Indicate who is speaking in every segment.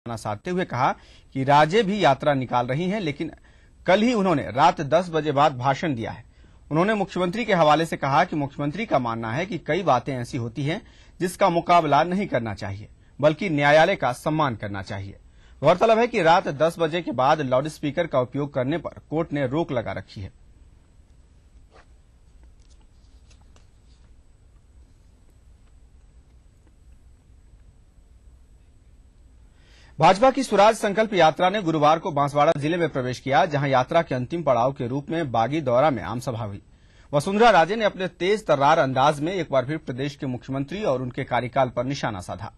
Speaker 1: साधते हुए कहा कि राजे भी यात्रा निकाल रही हैं, लेकिन कल ही उन्होंने रात 10 बजे बाद भाषण दिया है। उन्होंने मुख्यमंत्री के हवाले से कहा कि मुख्यमंत्री का मानना है कि कई बातें ऐसी होती हैं जिसका मुकाबला नहीं करना चाहिए, बल्कि न्यायालय का सम्मान करना चाहिए। गौरतलब है कि रात 10 बजे के बाद लाउड स्पीकर का उपयोग करने पर कोर्ट ने रोक लगा रखी है। भाजपा की स्वराज संकल्प यात्रा ने गुरुवार को बांसवाड़ा जिले में प्रवेश किया, जहां यात्रा के अंतिम पड़ाव के रूप में बागी दौरा में आमसभा हुई। वसुंधरा राजे ने अपने तेज तर्रार अंदाज में एक बार फिर प्रदेश के मुख्यमंत्री और उनके कार्यकाल पर निशाना साधा।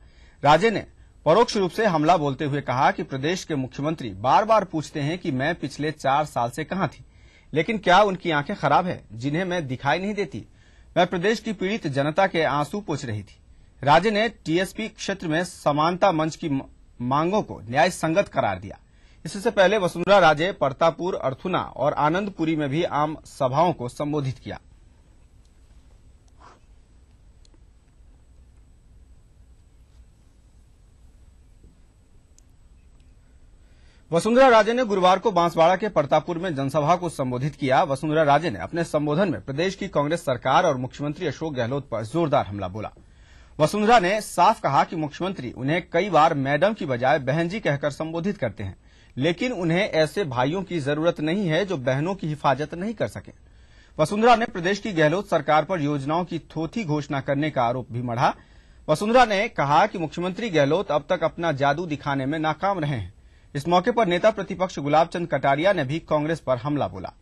Speaker 1: राजे ने परोक्ष रूप से हमला बोलते हुए कहा कि प्रदेश के मुख्यमंत्री बार बार पूछते हैं कि मैं पिछले 4 साल से कहां थी, लेकिन क्या उनकी आंखें खराब है जिन्हें मैं दिखाई नहीं देती? मैं प्रदेश की पीड़ित जनता के आंसू पोंछ रही थी। राजे ने टीएसपी क्षेत्र में समानता मंच की मांगों को न्याय संगत करार दिया। इससे पहले वसुंधरा राजे परतापुर, अर्थुना और आनंदपुरी में भी आम सभाओं को संबोधित किया। वसुंधरा राजे ने गुरुवार को बांसवाड़ा के परतापुर में जनसभा को संबोधित किया। वसुंधरा राजे ने अपने संबोधन में प्रदेश की कांग्रेस सरकार और मुख्यमंत्री अशोक गहलोत पर जोरदार हमला बोला। वसुंधरा ने साफ कहा कि मुख्यमंत्री उन्हें कई बार मैडम की बजाय बहन जी कहकर संबोधित करते हैं, लेकिन उन्हें ऐसे भाइयों की जरूरत नहीं है जो बहनों की हिफाजत नहीं कर सके। वसुंधरा ने प्रदेश की गहलोत सरकार पर योजनाओं की थोथी घोषणा करने का आरोप भी मढ़ा। वसुंधरा ने कहा कि मुख्यमंत्री गहलोत अब तक अपना जादू दिखाने में नाकाम रहे हैं। इस मौके पर नेता प्रतिपक्ष गुलाब चंद कटारिया ने भी कांग्रेस पर हमला बोला।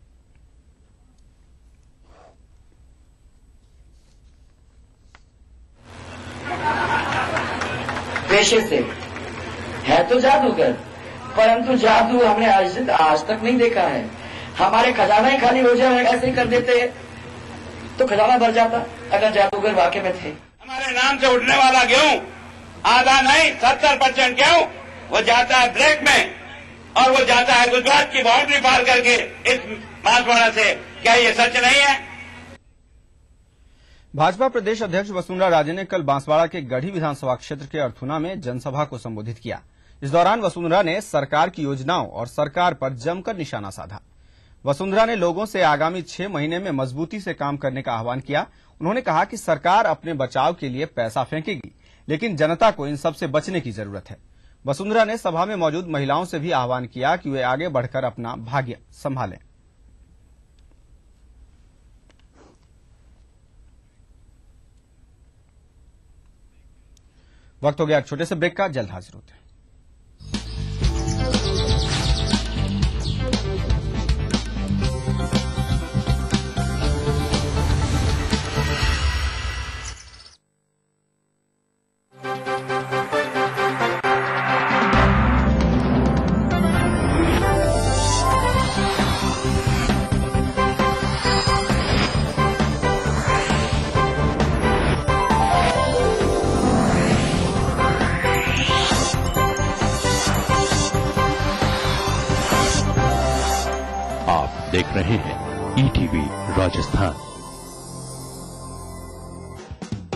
Speaker 2: पेशे से है तो जादूगर, परंतु जादू हमने आज तक नहीं देखा है। हमारे खजाना ही खाली हो जाए ऐसे ही कर देते तो खजाना भर जाता अगर जादूगर वाकई में थे।
Speaker 3: हमारे नाम से उठने वाला गेहूं आधा नहीं 70% गेहूं वो जाता है ब्लैक में, और वो जाता है गुजरात की बाउंड्री पार करके इस बांसवाड़ा से। क्या ये सच नहीं है?
Speaker 1: भाजपा प्रदेश अध्यक्ष वसुंधरा राजे ने कल बांसवाड़ा के गढ़ी विधानसभा क्षेत्र के अर्थुना में जनसभा को संबोधित किया। इस दौरान वसुंधरा ने सरकार की योजनाओं और सरकार पर जमकर निशाना साधा। वसुंधरा ने लोगों से आगामी 6 महीने में मजबूती से काम करने का आह्वान किया। उन्होंने कहा कि सरकार अपने बचाव के लिए पैसा फेंकेगी, लेकिन जनता को इन सबसे बचने की जरूरत है। वसुंधरा ने सभा में मौजूद महिलाओं से भी आह्वान किया कि वे आगे बढ़कर अपना भाग्य संभालें। वक्त हो गया एक छोटे से ब्रेक का, जल्द हाजिर होते हैं।
Speaker 4: देख रहे हैं ईटीवी राजस्थान।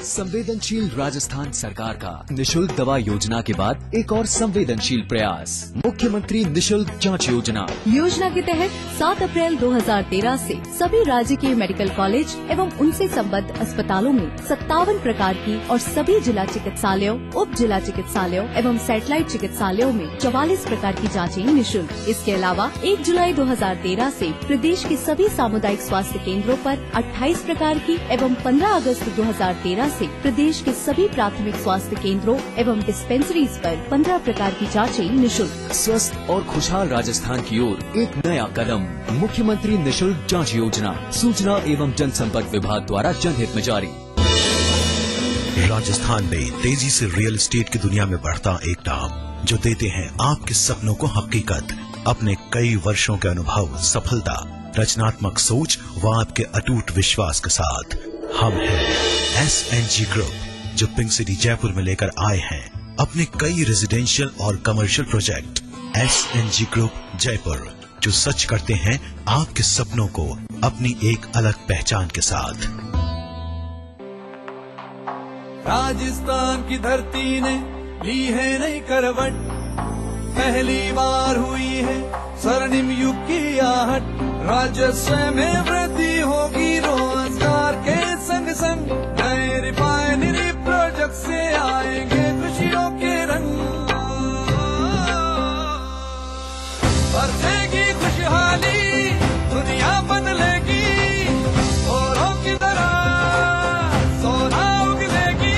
Speaker 5: संवेदनशील राजस्थान सरकार का निशुल्क दवा योजना के बाद एक और संवेदनशील प्रयास, मुख्यमंत्री निशुल्क जांच योजना।
Speaker 6: योजना के तहत 7 अप्रैल 2013 से सभी राज्य के मेडिकल कॉलेज एवं उनसे संबद्ध अस्पतालों में 57 प्रकार की और सभी जिला चिकित्सालयों, उप जिला चिकित्सालयों एवं सैटेलाइट चिकित्सालयों में 44 प्रकार की जाँचें निःशुल्क। इसके अलावा 1 जुलाई 2013 से प्रदेश के सभी सामुदायिक स्वास्थ्य केंद्रों पर 28 प्रकार की एवं 15 अगस्त 2013 से प्रदेश के सभी प्राथमिक स्वास्थ्य केंद्रों एवं डिस्पेंसरीज पर 15 प्रकार की जांचें निःशुल्क।
Speaker 5: स्वस्थ और खुशहाल राजस्थान की ओर एक नया कदम, मुख्यमंत्री निशुल्क जांच योजना। सूचना एवं जनसंपर्क विभाग द्वारा जनहित में जारी।
Speaker 7: राजस्थान में तेजी से रियल एस्टेट की दुनिया में बढ़ता एक नाम, जो देते हैं आपके सपनों को हकीकत। अपने कई वर्षों के अनुभव, सफलता, रचनात्मक सोच व आपके अटूट विश्वास के साथ हम हैं SNG ग्रुप, जो पिंक सिटी जयपुर में लेकर आए हैं अपने कई रेजिडेंशियल और commercial project. SNG group Jaipur, जो सच करते हैं आपके सपनों को अपनी एक अलग पहचान के साथ।
Speaker 8: राजस्थान की धरती ने ली है नई करवट, पहली बार हुई है स्वर्णिम युग की आहट, राजस्व में वृद्धि होगी रोजगार के संग संग, नए रिफाइनरी प्रोजेक्ट से आएंगे खुशियों के रंग, बरसेगी खुशहाली दुनिया बदलेगी, औरों की तरह सोना उगलेगी।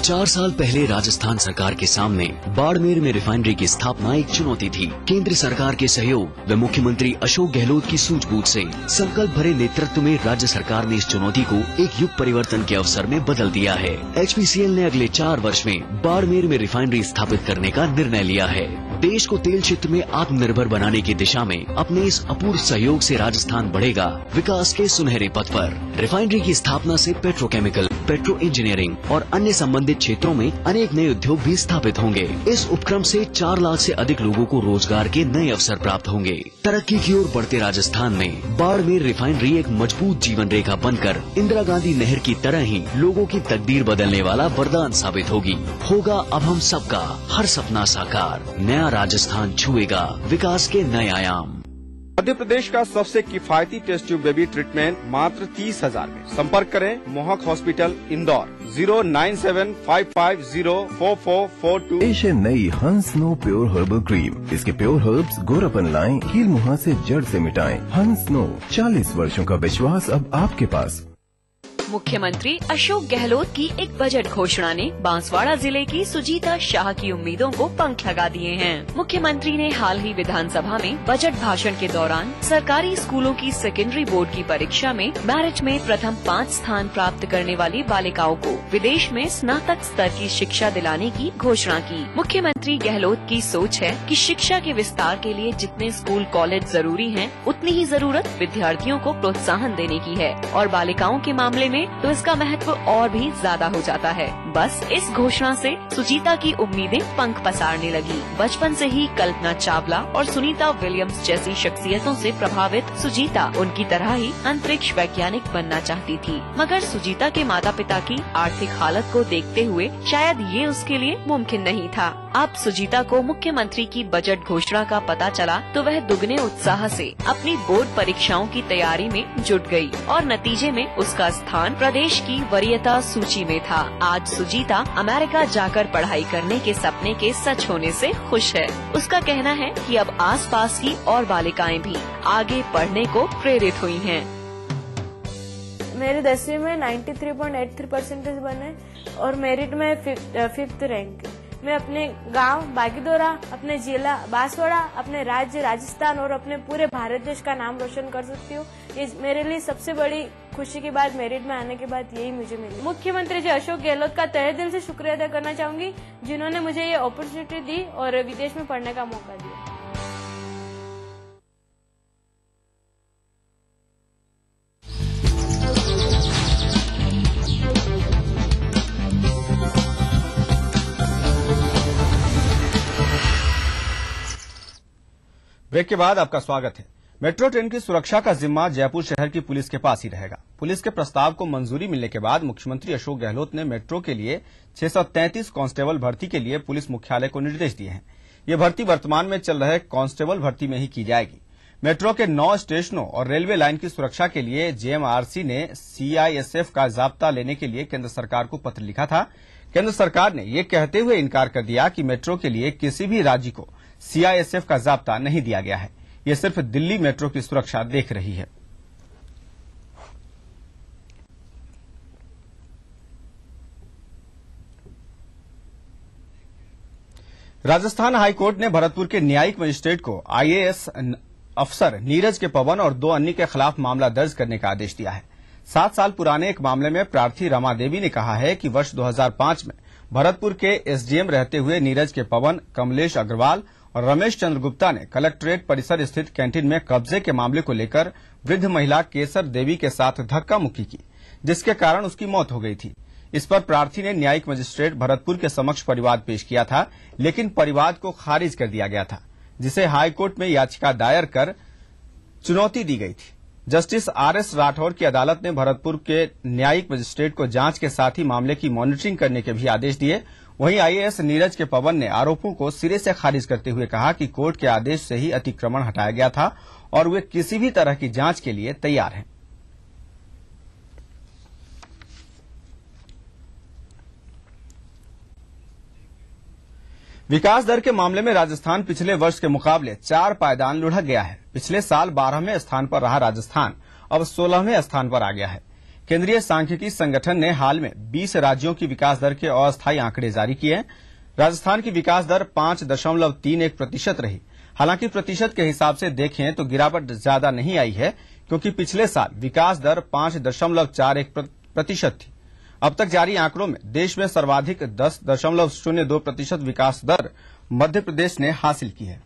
Speaker 5: 4 साल पहले राजस्थान सरकार के सामने बाड़मेर में रिफाइनरी की स्थापना एक चुनौती थी। केंद्र सरकार के सहयोग व मुख्यमंत्री अशोक गहलोत की सूझबूझ से संकल्प भरे नेतृत्व में राज्य सरकार ने इस चुनौती को एक युग परिवर्तन के अवसर में बदल दिया है। HPCL ने अगले 4 वर्ष में बाड़मेर में रिफाइनरी स्थापित करने का निर्णय लिया है। देश को तेल क्षेत्र में आत्मनिर्भर बनाने की दिशा में अपने इस अपूर्व सहयोग से राजस्थान बढ़ेगा विकास के सुनहरे पथ पर। रिफाइनरी की स्थापना से पेट्रोकेमिकल, पेट्रो इंजीनियरिंग और अन्य संबंधित क्षेत्रों में अनेक नए उद्योग भी स्थापित होंगे। इस उपक्रम से 4 लाख से अधिक लोगों को रोजगार के नए अवसर प्राप्त होंगे। तरक्की की ओर बढ़ते राजस्थान में बाड़मेर रिफाइनरी एक मजबूत जीवन रेखा बनकर इंदिरा गांधी नहर की तरह ही लोगों की तकदीर बदलने वाला वरदान साबित होगी। होगा अब हम सबका हर सपना साकार, नया राजस्थान छुएगा विकास के नए आयाम।
Speaker 1: मध्य प्रदेश का सबसे किफायती टेस्ट ट्यूब बेबी ट्रीटमेंट मात्र 30,000 में। संपर्क करें मोहक हॉस्पिटल इंदौर 09755044442।
Speaker 9: पेश है नई हंस नो प्योर हर्बल क्रीम। इसके प्योर हर्ब्स गोरापन लाएं, कील मुहासे जड़ से मिटाएं। हंस नो 40 वर्षों का विश्वास अब आपके पास।
Speaker 10: मुख्यमंत्री अशोक गहलोत की एक बजट घोषणा ने बांसवाड़ा जिले की सुजीता शाह की उम्मीदों को पंख लगा दिए हैं। मुख्यमंत्री ने हाल ही विधानसभा में बजट भाषण के दौरान सरकारी स्कूलों की सेकेंडरी बोर्ड की परीक्षा में मेरिट में प्रथम 5 स्थान प्राप्त करने वाली बालिकाओं को विदेश में स्नातक स्तर की शिक्षा दिलाने की घोषणा की। मुख्यमंत्री गहलोत की सोच है कि शिक्षा के विस्तार के लिए जितने स्कूल कॉलेज जरूरी हैं, उतनी ही जरूरत विद्यार्थियों को प्रोत्साहन देने की है और बालिकाओं के मामले में तो इसका महत्व और भी ज्यादा हो जाता है। बस इस घोषणा से सुजीता की उम्मीदें पंख पसारने लगी। बचपन से ही कल्पना चावला और सुनीता विलियम्स जैसी शख्सियतों से प्रभावित सुजीता उनकी तरह ही अंतरिक्ष वैज्ञानिक बनना चाहती थी, मगर सुजीता के माता पिता की आर्थिक हालत को देखते हुए शायद ये उसके लिए मुमकिन नहीं था। अब सुजीता को मुख्यमंत्री की बजट घोषणा का पता चला तो वह दुगने उत्साह से अपनी बोर्ड परीक्षाओं की तैयारी में जुट गई और नतीजे में उसका स्थान प्रदेश की वरीयता सूची में था। आज सुजीता अमेरिका जाकर पढ़ाई करने के सपने के सच होने से खुश है। उसका कहना है कि अब आसपास की और बालिकाएं भी आगे पढ़ने को प्रेरित हुई हैं।
Speaker 11: मेरे 10वीं में 93.83% बने और मेरिट में 5th रैंक। मैं अपने गांव बागीदोरा, अपने जिला बांसवाड़ा, अपने राज्य राजस्थान और अपने पूरे भारत देश का नाम रोशन कर सकती हूँ। ये मेरे लिए सबसे बड़ी खुशी की बात मेरिट में आने के बाद यही मुझे मिली। मुख्यमंत्री जी अशोक गहलोत का तहे दिल से शुक्रिया अदा करना चाहूंगी, जिन्होंने मुझे ये अपॉर्चुनिटी दी और विदेश में पढ़ने का मौका दिया।
Speaker 1: ब्रेक के बाद आपका स्वागत है। मेट्रो ट्रेन की सुरक्षा का जिम्मा जयपुर शहर की पुलिस के पास ही रहेगा। पुलिस के प्रस्ताव को मंजूरी मिलने के बाद मुख्यमंत्री अशोक गहलोत ने मेट्रो के लिए 633 कांस्टेबल भर्ती के लिए पुलिस मुख्यालय को निर्देश दिए हैं। ये भर्ती वर्तमान में चल रहे कांस्टेबल भर्ती में ही की जाएगी। मेट्रो के 9 स्टेशनों और रेलवे लाइन की सुरक्षा के लिए जेएमआरसी ने सीआईएसएफ का जाब्ता लेने के लिए केंद्र सरकार को पत्र लिखा था। केंद्र सरकार ने ये कहते हुए इनकार कर दिया कि मेट्रो के लिए किसी भी राज्य को सीआईएसएफ का जाब्ता नहीं दिया गया है। ये सिर्फ दिल्ली मेट्रो की सुरक्षा देख रही है। राजस्थान हाईकोर्ट ने भरतपुर के न्यायिक मजिस्ट्रेट को आईएएस अफसर नीरज के पवन और 2 अन्य के खिलाफ मामला दर्ज करने का आदेश दिया है। 7 साल पुराने एक मामले में प्रार्थी रमा देवी ने कहा है कि वर्ष 2005 में भरतपुर के एसडीएम रहते हुए नीरज के पवन, कमलेश अग्रवाल और रमेश चंद्र गुप्ता ने कलेक्ट्रेट परिसर स्थित कैंटीन में कब्जे के मामले को लेकर वृद्ध महिला केसर देवी के साथ धक्का मुक्की की, जिसके कारण उसकी मौत हो गई थी। इस पर प्रार्थी ने न्यायिक मजिस्ट्रेट भरतपुर के समक्ष परिवाद पेश किया था, लेकिन परिवाद को खारिज कर दिया गया था, जिसे हाईकोर्ट में याचिका दायर कर चुनौती दी गई थी। जस्टिस आरएस राठौर की अदालत ने भरतपुर के न्यायिक मजिस्ट्रेट को जांच के साथ ही मामले की मॉनिटरिंग करने के भी आदेश दिए। वहीं आईएएस नीरज के पवन ने आरोपों को सिरे से खारिज करते हुए कहा कि कोर्ट के आदेश से ही अतिक्रमण हटाया गया था और वे किसी भी तरह की जांच के लिए तैयार हैं। विकास दर के मामले में राजस्थान पिछले वर्ष के मुकाबले 4 पायदान लुढ़क गया है। पिछले साल 12वें स्थान पर रहा राजस्थान अब 16वें स्थान पर आ गया है। केंद्रीय सांख्यिकी संगठन ने हाल में 20 राज्यों की विकास दर के अस्थायी आंकड़े जारी किए हैं। राजस्थान की विकास दर 5.31% रही। हालांकि प्रतिशत के हिसाब से देखें तो गिरावट ज्यादा नहीं आई है, क्योंकि पिछले साल विकास दर 5.41% थी। अब तक जारी आंकड़ों में देश में सर्वाधिक 10.02% विकास दर मध्य प्रदेश ने हासिल की है।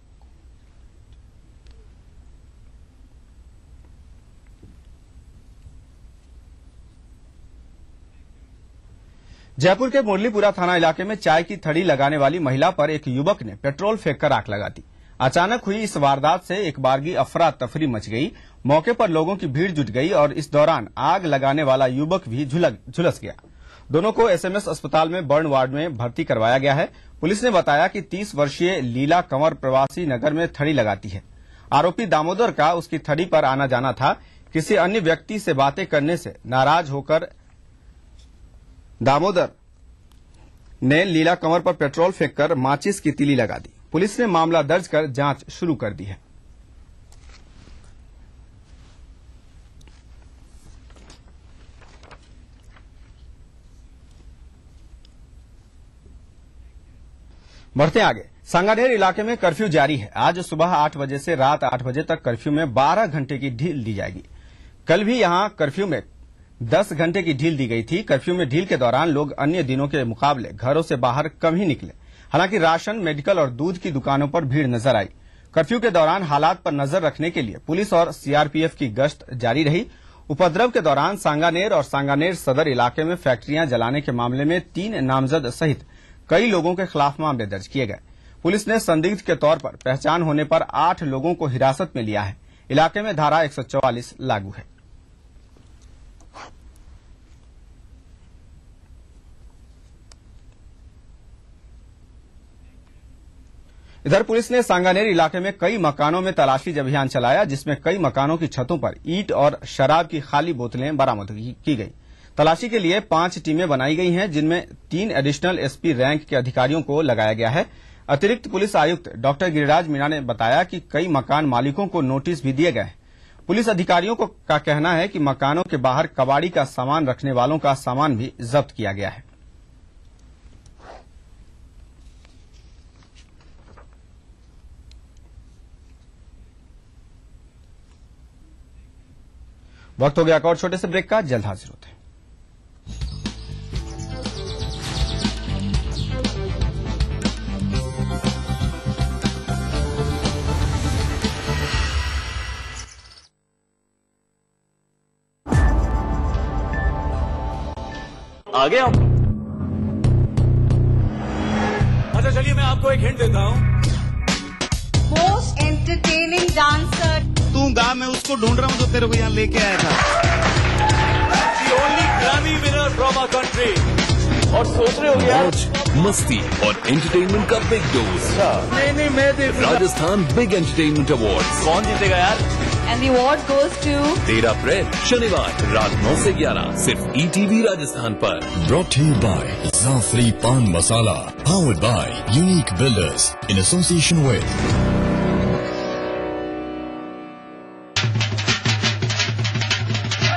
Speaker 1: जयपुर के मुरलीपुरा थाना इलाके में चाय की थड़ी लगाने वाली महिला पर एक युवक ने पेट्रोल फेंककर आग लगा दी। अचानक हुई इस वारदात से एक बारगी अफरा तफरी मच गई। मौके पर लोगों की भीड़ जुट गई और इस दौरान आग लगाने वाला युवक भी झुलस गया। दोनों को एसएमएस अस्पताल में बर्न वार्ड में भर्ती करवाया गया है। पुलिस ने बताया कि 30 वर्षीय लीला कंवर प्रवासी नगर में थड़ी लगाती है। आरोपी दामोदर का उसकी थड़ी पर आना जाना था। किसी अन्य व्यक्ति से बातें करने से नाराज होकर दामोदर ने लीला कंवर पर पेट्रोल फेंककर माचिस की तीली लगा दी। पुलिस ने मामला दर्ज कर जांच शुरू कर दी है। बढ़ते आगे, सांगानेर इलाके में कर्फ्यू जारी है। आज सुबह 8 बजे से रात 8 बजे तक कर्फ्यू में 12 घंटे की ढील दी जाएगी। कल भी यहां कर्फ्यू में 10 घंटे की ढील दी गई थी। कर्फ्यू में ढील के दौरान लोग अन्य दिनों के मुकाबले घरों से बाहर कम ही निकले। हालांकि राशन, मेडिकल और दूध की दुकानों पर भीड़ नजर आई। कर्फ्यू के दौरान हालात पर नजर रखने के लिए पुलिस और सीआरपीएफ की गश्त जारी रही। उपद्रव के दौरान सांगानेर और सांगानेर सदर इलाके में फैक्ट्रियां जलाने के मामले में 3 नामजद सहित कई लोगों के खिलाफ मामले दर्ज किए गए। पुलिस ने संदिग्ध के तौर पर पहचान होने पर 8 लोगों को हिरासत में लिया है। इलाके में धारा 144 लागू है। इधर पुलिस ने सांगानेर इलाके में कई मकानों में तलाशी अभियान चलाया, जिसमें कई मकानों की छतों पर ईंट और शराब की खाली बोतलें बरामद की गई। तलाशी के लिए 5 टीमें बनाई गई हैं, जिनमें 3 एडिशनल एसपी रैंक के अधिकारियों को लगाया गया है। अतिरिक्त पुलिस आयुक्त डॉक्टर गिरिराज मीणा ने बताया कि कई मकान मालिकों को नोटिस भी दिए गए हैं। पुलिस अधिकारियों का कहना है कि मकानों के बाहर कबाड़ी का सामान रखने वालों का सामान भी जब्त किया गया है। वक्त हो गया एक और छोटे से ब्रेक का, जल्द हाजिर होते हैं।
Speaker 12: आ गए आप?
Speaker 13: अच्छा चलिए मैं आपको एक हिंट देता हूँ।
Speaker 14: Most entertaining dancer.
Speaker 15: तू गाँव में उसको ढूंढ रहा हूँ जो तेरे को यहाँ लेके आया था।
Speaker 13: The only Grammy winner from our country। और सोच रहे हो यार,
Speaker 5: मस्ती और एंटरटेनमेंट का बिग डोज।
Speaker 13: नहीं मैं देखूंगा।
Speaker 5: Rajasthan big entertainment award.
Speaker 13: कौन जीतेगा यार?
Speaker 14: And the award goes to
Speaker 5: 13 अप्रैल शनिवार रात 9 से 11 सिर्फ ETV राजस्थान पर।
Speaker 16: Brought to you by Zafri Pan Masala, powered by Unique Builders in association with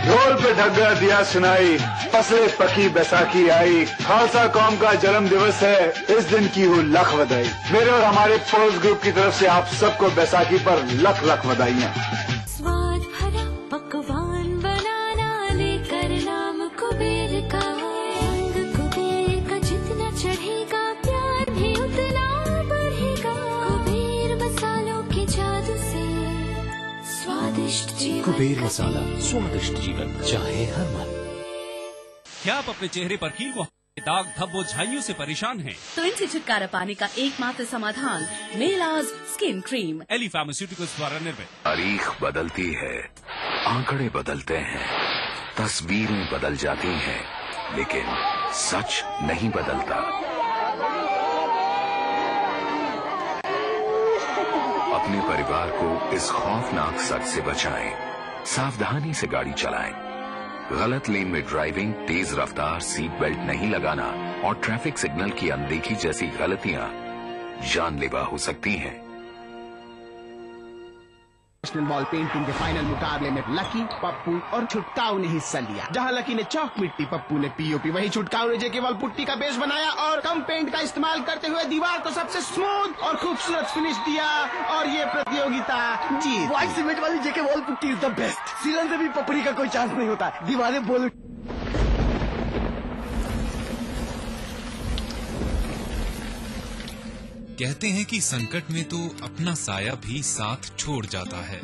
Speaker 17: ढोल पे ढग्गा दिया सुनाई, फसले पकी बैसाखी आई। खालसा कौम का जन्म दिवस है, इस दिन की हो लख बधाई। मेरे और हमारे फोर्स ग्रुप की तरफ से आप सबको बैसाखी पर लख लख बधाइयाँ।
Speaker 18: स्वाद भरा पकवान बनाना लेकर नाम कुबेर का, रंग कुबेर का जितना चढ़ेगा प्यार भी उतना बढ़ेगा। कुबेर मसालों के जादू से स्वादिष्ट जीवन।
Speaker 5: कुबेर मसाला, स्वादिष्ट जीवन चाहे हर मन।
Speaker 19: क्या आप अपने चेहरे पर कील को दाग, धब्बों, झाइयों से परेशान हैं?
Speaker 6: तो इनसे छुटकारा पाने का एकमात्र समाधान मेलाज स्किन क्रीम,
Speaker 19: एली फार्मास्यूटिकल्स द्वारा निर्मित।
Speaker 20: तारीख बदलती है, आंकड़े बदलते हैं, तस्वीरें बदल जाती हैं, लेकिन सच नहीं बदलता। अपने परिवार को इस खौफनाक सच से बचाएं। सावधानी से गाड़ी चलाएं। गलत लेन में ड्राइविंग, तेज रफ्तार, सीट बेल्ट नहीं लगाना और ट्रैफिक सिग्नल की अनदेखी जैसी गलतियां जानलेवा हो सकती हैं।
Speaker 12: नेशनल बॉल पेंटिंग के फाइनल मुकाबले में लकी, पप्पू और छुटकाऊ ने हिस्सा लिया। जहां लकी ने चौक मिट्टी, पप्पू ने पीओपी, वहीं छुटकाऊ ने जेके वॉल पुट्टी का बेस बनाया और कम पेंट का इस्तेमाल करते हुए दीवार को सबसे स्मूथ और खूबसूरत फिनिश दिया और ये प्रतियोगिता जीत।
Speaker 21: व्हाइट सीमेंट वाली JK wall putty is the best. सीलन से भी पपड़ी का कोई चांस नहीं होता। दीवारें बोल
Speaker 22: कहते हैं कि संकट में तो अपना साया भी साथ छोड़ जाता है।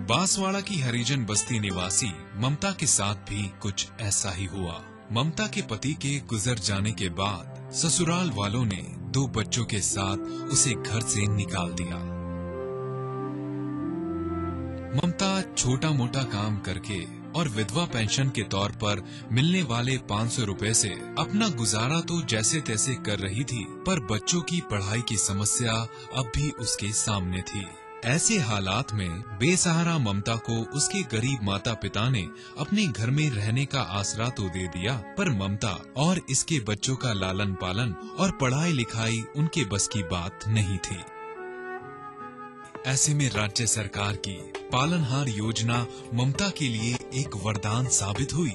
Speaker 22: बांसवाड़ा की हरिजन बस्ती निवासी ममता के साथ भी कुछ ऐसा ही हुआ। ममता के पति के गुजर जाने के बाद ससुराल वालों ने 2 बच्चों के साथ उसे घर से निकाल दिया। ममता छोटा मोटा काम करके और विधवा पेंशन के तौर पर मिलने वाले 500 रुपए से अपना गुजारा तो जैसे तैसे कर रही थी, पर बच्चों की पढ़ाई की समस्या अब भी उसके सामने थी। ऐसे हालात में बेसहारा ममता को उसके गरीब माता पिता ने अपने घर में रहने का आसरा तो दे दिया, पर ममता और इसके बच्चों का लालन पालन और पढ़ाई लिखाई उनके बस की बात नहीं थी। ऐसे में राज्य सरकार की पालनहार योजना ममता के लिए एक वरदान साबित हुई।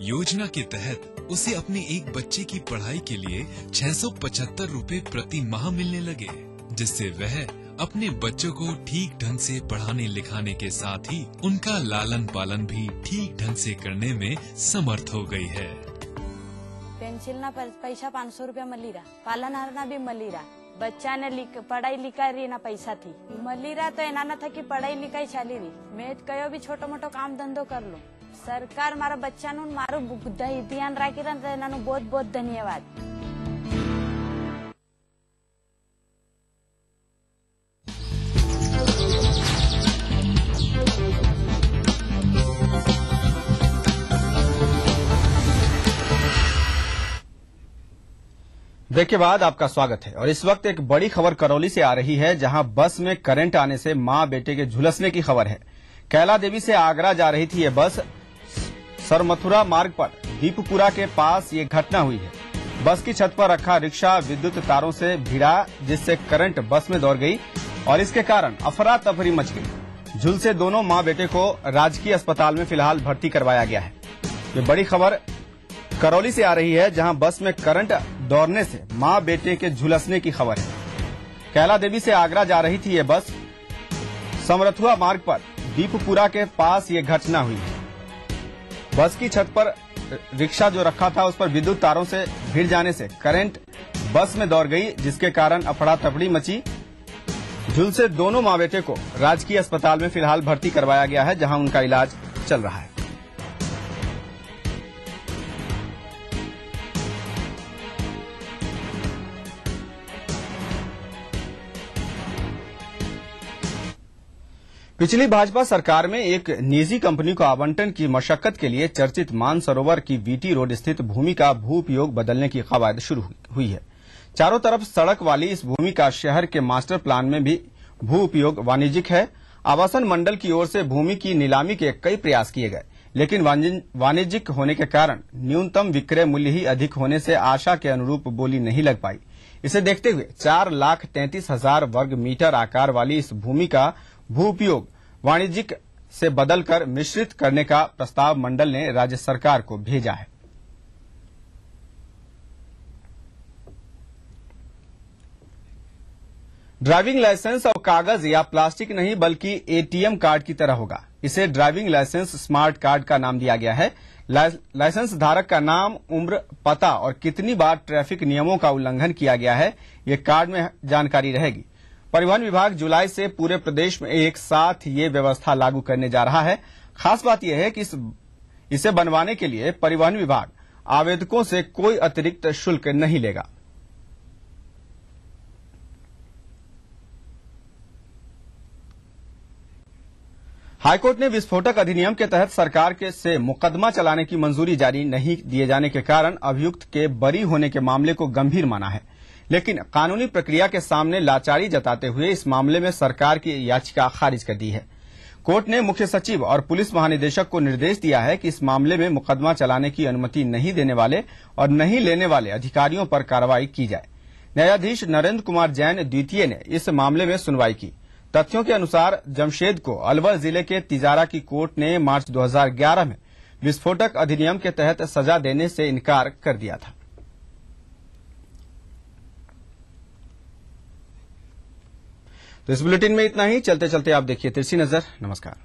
Speaker 22: योजना के तहत उसे अपने एक बच्चे की पढ़ाई के लिए 675 रुपए प्रति माह मिलने लगे, जिससे वह अपने बच्चों को ठीक ढंग से पढ़ाने लिखाने के साथ ही उनका लालन पालन भी ठीक ढंग से करने में समर्थ हो गई है।
Speaker 11: पेंसिल ना पैसा 500 रुपया मली रहा, पालनहार ना भी मली रहा, बच्चा ने पढ़ाई लिखाई रही ना पैसा थी मली रहा, तो एना था कि पढ़ाई लिखाई चाली रही। मैं कयो भी छोटो मोटो काम धंधो कर लो। सरकार मारा बच्चा नु मारो ध्यान राखी रहा, एना बहुत बहुत धन्यवाद।
Speaker 1: ब्रेक के बाद आपका स्वागत है और इस वक्त एक बड़ी खबर करौली से आ रही है, जहां बस में करंट आने से मां बेटे के झुलसने की खबर है। कैला देवी से आगरा जा रही थी ये बस। सरमथुरा मार्ग पर दीपपुरा के पास ये घटना हुई है। बस की छत पर रखा रिक्शा विद्युत तारों से भिड़ा, जिससे करंट बस में दौड़ गई और इसके कारण अफरा तफरी मच गई। झुलसे दोनों मां बेटे को राजकीय अस्पताल में फिलहाल भर्ती करवाया गया है। ये बड़ी खबर करौली से आ रही है, जहां बस में करंट दौड़ने से मां बेटे के झुलसने की खबर है। कैला देवी से आगरा जा रही थी ये बस। समरथुआ मार्ग पर दीपपुरा के पास ये घटना हुई है। बस की छत पर रिक्शा जो रखा था उस पर विद्युत तारों से भिड़ जाने से करंट बस में दौड़ गई, जिसके कारण अफड़ा तफड़ी मची। झुलसे दोनों मां बेटे को राजकीय अस्पताल में फिलहाल भर्ती करवाया गया है, जहां उनका इलाज चल रहा है। पिछली भाजपा सरकार में एक निजी कंपनी को आवंटन की मशक्कत के लिए चर्चित मानसरोवर की वीटी रोड स्थित भूमि का भू उपयोग बदलने की कवायद शुरू हुई है। चारों तरफ सड़क वाली इस भूमि का शहर के मास्टर प्लान में भी भू उपयोग वाणिज्यिक है। आवासन मंडल की ओर से भूमि की नीलामी के कई प्रयास किए गए, लेकिन वाणिज्यिक होने के कारण न्यूनतम विक्रय मूल्य ही अधिक होने से आशा के अनुरूप बोली नहीं लग पाई। इसे देखते हुए 4,33,000 वर्ग मीटर आकार वाली इस भूमि का भू उपयोग वाणिज्यिक से बदलकर मिश्रित करने का प्रस्ताव मंडल ने राज्य सरकार को भेजा है। ड्राइविंग लाइसेंस अब कागज या प्लास्टिक नहीं बल्कि एटीएम कार्ड की तरह होगा। इसे ड्राइविंग लाइसेंस स्मार्ट कार्ड का नाम दिया गया है। लाइसेंस धारक का नाम, उम्र, पता और कितनी बार ट्रैफिक नियमों का उल्लंघन किया गया है, ये कार्ड में जानकारी रहेगी। परिवहन विभाग जुलाई से पूरे प्रदेश में एक साथ ये व्यवस्था लागू करने जा रहा है। खास बात यह है कि इसे बनवाने के लिए परिवहन विभाग आवेदकों से कोई अतिरिक्त शुल्क नहीं लेगा। हाईकोर्ट ने विस्फोटक अधिनियम के तहत सरकार से मुकदमा चलाने की मंजूरी जारी नहीं दिए जाने के कारण अभियुक्त के बरी होने के मामले को गंभीर माना है, लेकिन कानूनी प्रक्रिया के सामने लाचारी जताते हुए इस मामले में सरकार की याचिका खारिज कर दी है। कोर्ट ने मुख्य सचिव और पुलिस महानिदेशक को निर्देश दिया है कि इस मामले में मुकदमा चलाने की अनुमति नहीं देने वाले और नहीं लेने वाले अधिकारियों पर कार्रवाई की जाए। न्यायाधीश नरेंद्र कुमार जैन द्वितीय ने इस मामले में सुनवाई की। तथ्यों के अनुसार जमशेद को अलवर जिले के तिजारा की कोर्ट ने मार्च 2011 में विस्फोटक अधिनियम के तहत सजा देने से इनकार कर दिया था। तो इस बुलेटिन में इतना ही। चलते चलते आप देखिए तिरछी नजर। नमस्कार।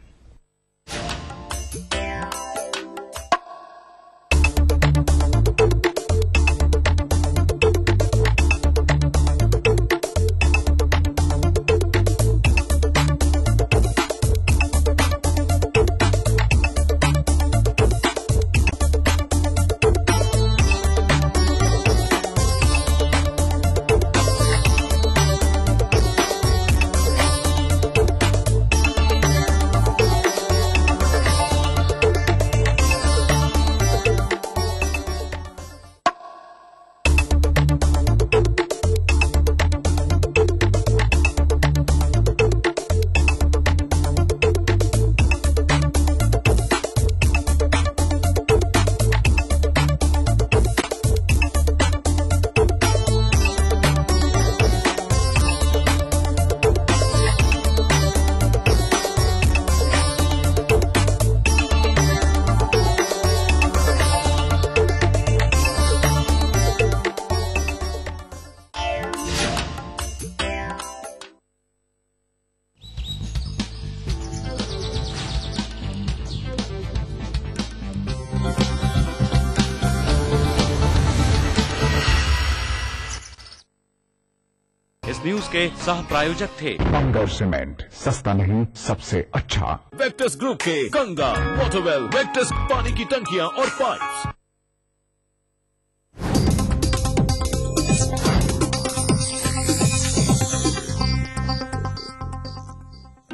Speaker 19: इस न्यूज के सह प्रायोजक थे
Speaker 2: बंगर सीमेंट, सस्ता नहीं सबसे अच्छा।
Speaker 3: वेक्टस ग्रुप के गंगा, वाटरवेल, वेक्टस पानी की टंकियां और पाइप्स।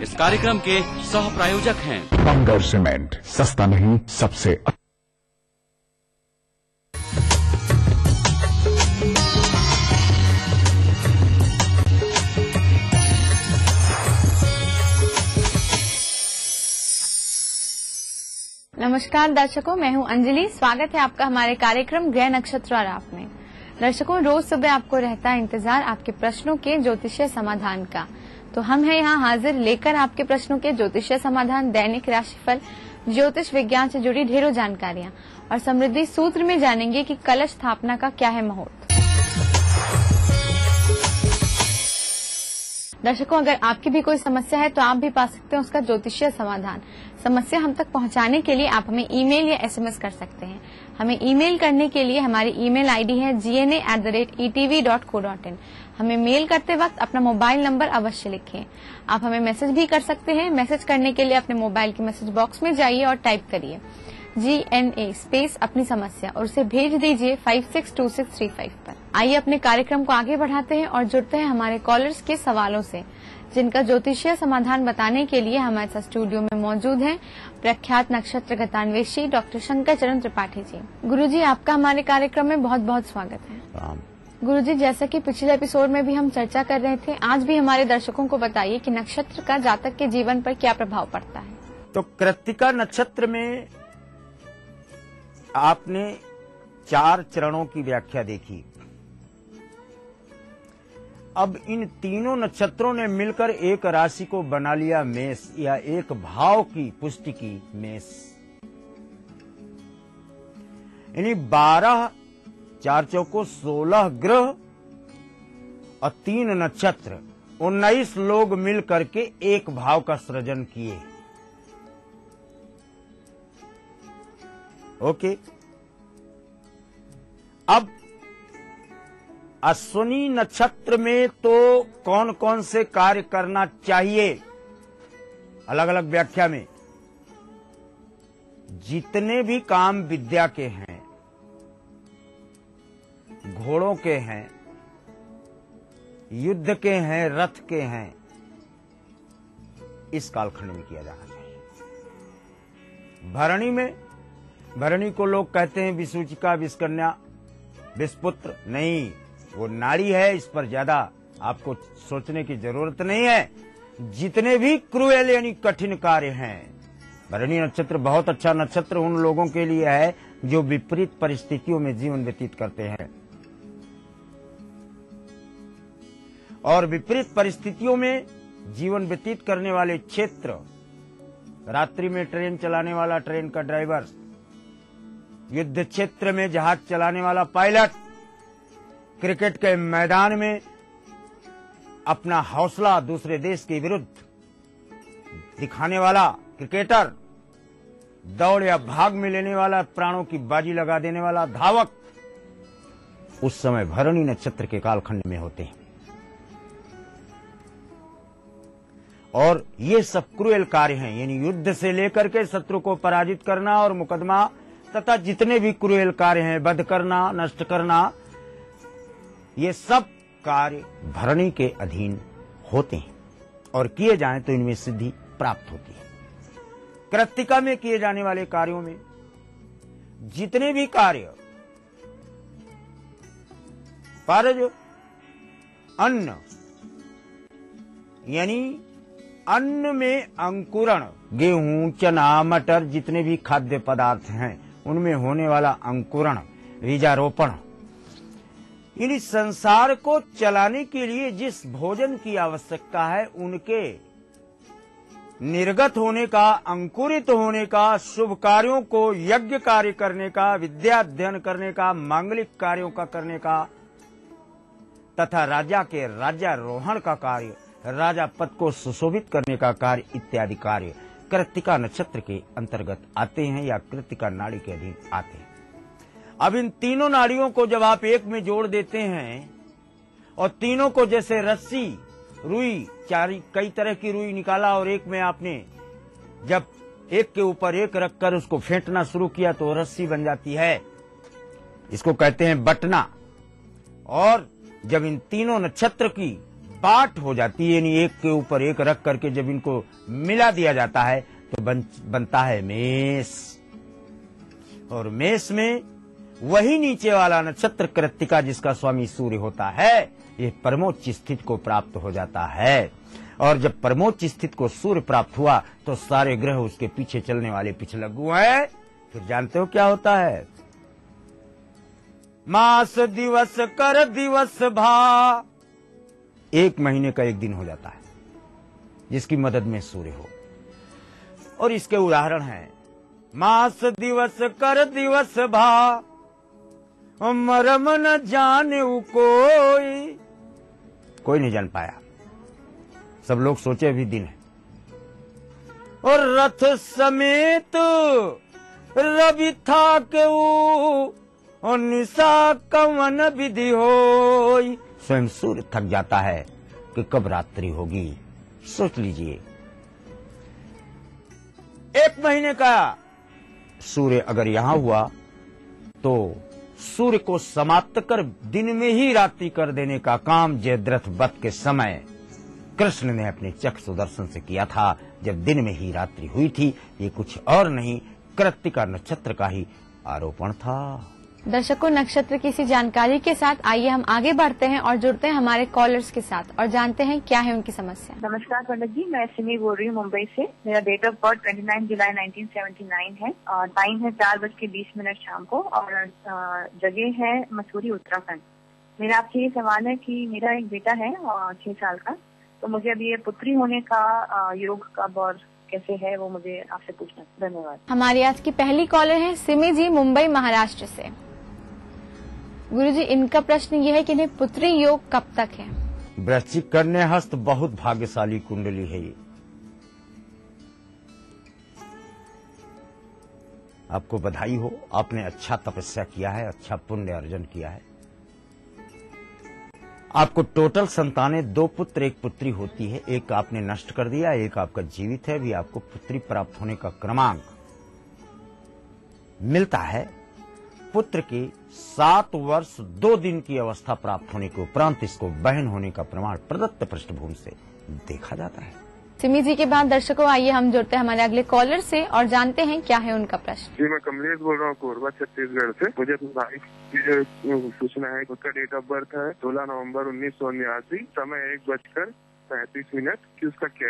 Speaker 19: इस कार्यक्रम के सह प्रायोजक हैं
Speaker 2: बंगर सीमेंट, सस्ता नहीं सबसे अच्छा।
Speaker 23: नमस्कार दर्शकों, मैं हूं अंजलि। स्वागत है आपका हमारे कार्यक्रम ग्रह नक्षत्र और आप में। दर्शकों, रोज सुबह आपको रहता है इंतजार आपके प्रश्नों के ज्योतिषीय समाधान का। तो हम हैं यहाँ हाजिर लेकर आपके प्रश्नों के ज्योतिषीय समाधान, दैनिक राशिफल, ज्योतिष विज्ञान से जुड़ी ढेरों जानकारियां और समृद्धि सूत्र में जानेंगे कि कलश स्थापना का क्या है मुहूर्त। दर्शकों, अगर आपकी भी कोई समस्या है तो आप भी पा सकते हैं उसका ज्योतिषीय समाधान। समस्या हम तक पहुंचाने के लिए आप हमें ईमेल या एसएमएस कर सकते हैं। हमें ईमेल करने के लिए हमारी ईमेल आईडी है gna@etv.co.in। हमें मेल करते वक्त अपना मोबाइल नंबर अवश्य लिखें। आप हमें मैसेज भी कर सकते हैं। मैसेज करने के लिए अपने मोबाइल के मैसेज बॉक्स में जाइए और टाइप करिए GNA स्पेस अपनी समस्या और उसे भेज दीजिए 562635 पर। आइए अपने कार्यक्रम को आगे बढ़ाते हैं और जुड़ते हैं हमारे कॉलर्स के सवालों से, जिनका ज्योतिषीय समाधान बताने के लिए हमारे साथ स्टूडियो में मौजूद हैं प्रख्यात नक्षत्र गतान्वेषी डॉक्टर शंकर चरण त्रिपाठी जी। गुरुजी, आपका हमारे कार्यक्रम में बहुत बहुत स्वागत है। गुरुजी, जैसा कि पिछले एपिसोड में भी हम चर्चा कर रहे थे, आज भी हमारे दर्शकों को बताइए कि नक्षत्र का जातक के जीवन पर क्या प्रभाव पड़ता है।
Speaker 24: तो कृत्तिका नक्षत्र में आपने 4 चरणों की व्याख्या देखी। अब इन तीनों नक्षत्रों ने मिलकर एक राशि को बना लिया मेष, या एक भाव की पुष्टि की मेष। यानी 12 4 चौको 16 ग्रह और 3 नक्षत्र, 19 लोग मिल करके एक भाव का सृजन किए। ओके, अब अश्विनी नक्षत्र में तो कौन कौन से कार्य करना चाहिए, अलग अलग व्याख्या में। जितने भी काम विद्या के हैं, घोड़ों के हैं, युद्ध के हैं, रथ के हैं, इस कालखंड में किया जाना चाहिए। भरणी में, भरणी को लोग कहते हैं विसूचिका, विषकन्या, विषपुत्र, नहीं, वो नाड़ी है, इस पर ज्यादा आपको सोचने की जरूरत नहीं है। जितने भी क्रूएल यानी कठिन कार्य हैं, भरणी नक्षत्र बहुत अच्छा नक्षत्र उन लोगों के लिए है जो विपरीत परिस्थितियों में जीवन व्यतीत करते हैं। और विपरीत परिस्थितियों में जीवन व्यतीत करने वाले क्षेत्र, रात्रि में ट्रेन चलाने वाला ट्रेन का ड्राइवर, युद्ध क्षेत्र में जहाज चलाने वाला पायलट, क्रिकेट के मैदान में अपना हौसला दूसरे देश के विरुद्ध दिखाने वाला क्रिकेटर, दौड़ या भाग में लेने वाला, प्राणों की बाजी लगा देने वाला धावक, उस समय भरणी नक्षत्र के कालखंड में होते हैं। और ये सब क्रूएल कार्य हैं, यानी युद्ध से लेकर के शत्रु को पराजित करना और मुकदमा तथा जितने भी क्रूएल कार्य हैं, वध करना, नष्ट करना, ये सब कार्य भरणी के अधीन होते हैं और किए जाएं तो इनमें सिद्धि प्राप्त होती है। कृत्तिका में किए जाने वाले कार्यों में जितने भी कार्य परज अन्न यानी अन्न में अंकुरण, गेहूं, चना, मटर, जितने भी खाद्य पदार्थ हैं उनमें होने वाला अंकुरण, बीजारोपण, यानी संसार को चलाने के लिए जिस भोजन की आवश्यकता है उनके निर्गत होने का, अंकुरित होने का, शुभ कार्यों को यज्ञ कार्य करने का, विद्या अध्ययन करने का, मांगलिक कार्यों का करने का तथा राजा के राज्यारोहण का कार्य, राजा पद को सुशोभित करने का कार्य इत्यादि कार्य कृत्तिका नक्षत्र के अंतर्गत आते हैं या कृत्तिका नाड़ी के अधीन आते हैं। अब इन तीनों नाड़ियों को जब आप एक में जोड़ देते हैं और तीनों को जैसे रस्सी, रुई, कई तरह की रुई निकाला और एक में आपने जब एक के ऊपर एक रखकर उसको फेंटना शुरू किया तो रस्सी बन जाती है, इसको कहते हैं बटना। और जब इन तीनों नक्षत्र की बाट हो जाती है, यानी एक के ऊपर एक रख करके जब इनको मिला दिया जाता है तो बनता है मेष। और मेष में वही नीचे वाला नक्षत्र कृत्तिका जिसका स्वामी सूर्य होता है, ये परमोच्च स्थिति को प्राप्त हो जाता है। और जब परमोच्च स्थिति को सूर्य प्राप्त हुआ तो सारे ग्रह उसके पीछे चलने वाले पिछलग्गू हैं। फिर जानते हो क्या होता है? मास दिवस कर दिवस भा, एक महीने का एक दिन हो जाता है जिसकी मदद में सूर्य हो। और इसके उदाहरण हैं मास दिवस कर दिवस भा, मरम न जाने कोई नहीं जान पाया, सब लोग सोचे अभी दिन है। और रथ समेत रवि था के निशा कवन विधि होई, स्वयं सूर्य थक जाता है कि कब रात्रि होगी। सोच लीजिए, एक महीने का सूर्य अगर यहां हुआ तो सूर्य को समाप्त कर दिन में ही रात्रि कर देने का काम जयद्रथ वध के समय कृष्ण ने अपने चक्षु सुदर्शन से किया था, जब दिन में ही रात्रि हुई थी। ये कुछ और नहीं, कृत्तिका नक्षत्र का ही आरोपण था।
Speaker 23: दर्शकों, नक्षत्र की इसी जानकारी के साथ आइए हम आगे बढ़ते हैं और जुड़ते हैं हमारे कॉलर्स के साथ और जानते हैं क्या है उनकी समस्या।
Speaker 4: नमस्कार पंडित जी, मैं सिमी बोल रही हूँ मुंबई से। मेरा डेट ऑफ बर्थ 29 जुलाई 1979 है और टाइम है 4:20 शाम को और जगह है मसूरी, उत्तराखंड। मेरा आपसे ये सवाल है कि मेरा एक बेटा है 6 साल का, तो मुझे अभी ये पुत्री होने का योग कब और कैसे है वो मुझे आपसे पूछना। धन्यवाद। हमारी आज की पहली कॉलर है सिमी जी, मुंबई महाराष्ट्र से। गुरुजी, इनका प्रश्न ये है कि इन्हें पुत्री योग कब तक है?
Speaker 24: वृश्चिक कन्या हस्त बहुत भाग्यशाली कुंडली है ये। आपको बधाई हो, आपने अच्छा तपस्या किया है, अच्छा पुण्य अर्जन किया है। आपको टोटल संतानें 2 पुत्र 1 पुत्री होती है, एक आपने नष्ट कर दिया, एक आपका जीवित है। भी आपको पुत्री प्राप्त होने का क्रमांक मिलता है। पुत्र की 7 वर्ष 2 दिन की अवस्था प्राप्त होने के उपरांत इसको बहन होने का प्रमाण प्रदत्त पृष्ठभूमि से देखा जाता है।
Speaker 23: सिमी जी के बाद दर्शकों आइए हम जुड़ते हैं हमारे अगले कॉलर से और जानते हैं क्या है उनका प्रश्न।
Speaker 7: जी मैं कमलेश बोल रहा हूँ कोरबा छत्तीसगढ़ से। मुझे अपने भाई की सूचना है, उसका डेट ऑफ बर्थ है 16 नवंबर 1979, समय 1:35 कि उसका क्या